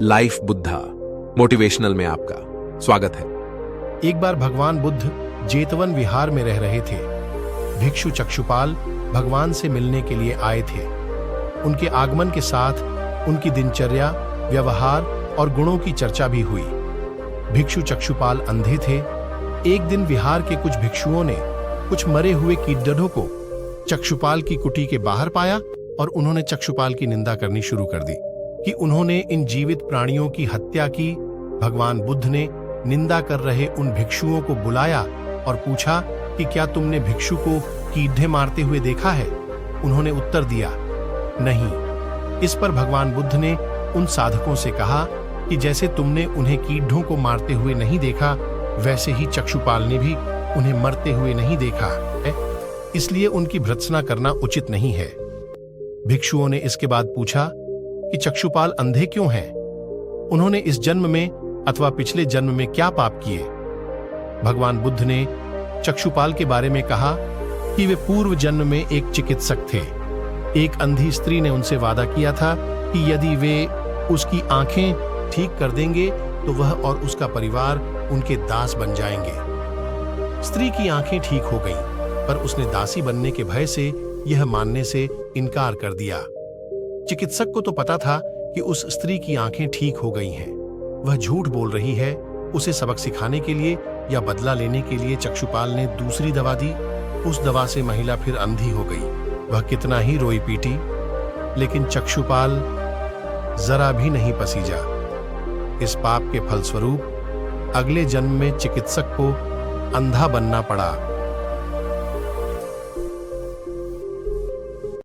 Life Buddha motivational में आपका स्वागत है। एक बार भगवान बुद्ध जेतवन विहार में रह रहे थे। भिक्षु चक्षुपाल भगवान से मिलने के लिए आए थे। उनके आगमन के साथ उनकी दिनचर्या, व्यवहार और गुणों की चर्चा भी हुई। भिक्षु चक्षुपाल अंधे थे। एक दिन विहार के कुछ भिक्षुओं ने कुछ मरे हुए कीटडढ़ों को चक्षुपाल की कुटी के बाहर पाया और उन्होंने चक्षुपाल की निंदा करनी शुरू कर दी कि उन्होंने इन जीवित प्राणियों की हत्या की। भगवान बुद्ध ने निंदा कर रहे उन भिक्षुओं को बुलाया और पूछा कि क्या तुमने भिक्षु को कीड़े मारते हुए देखा है? उन्होंने उत्तर दिया, नहीं। इस पर भगवान बुद्ध ने उन साधकों से कहा कि जैसे तुमने उन्हें कीड़ों को मारते हुए नहीं देखा, वैसे ही चक्षुपाल ने भी उन्हें मरते हुए नहीं देखा है, इसलिए उनकी भर्त्सना करना उचित नहीं है। भिक्षुओं ने इसके बाद पूछा कि चक्षुपाल अंधे क्यों हैं? उन्होंने इस जन्म में अथवा पिछले जन्म में क्या पाप किए? भगवान बुद्ध ने चक्षुपाल के बारे में कहा कि वे पूर्व जन्म में एक चिकित्सक थे। एक अंधी स्त्री ने उनसे वादा किया था कि यदि वे उसकी आंखें ठीक कर देंगे तो वह और उसका परिवार उनके दास बन जाएंगे। स्त्री की आंखें ठीक हो गईं, पर उसने दासी बनने के भय से यह मानने से इनकार कर दिया। चिकित्सक को तो पता था कि उस स्त्री की आंखें ठीक हो गई हैं। वह झूठ बोल रही है। उसे सबक सिखाने के लिए या बदला लेने के लिए चक्षुपाल ने दूसरी दवा दी। उस दवा से महिला फिर अंधी हो गई। वह कितना ही रोई पीटी, लेकिन चक्षुपाल जरा भी नहीं पसीजा। इस पाप के फलस्वरूप अगले जन्म में चिकित्सक को अंधा बनना पड़ा।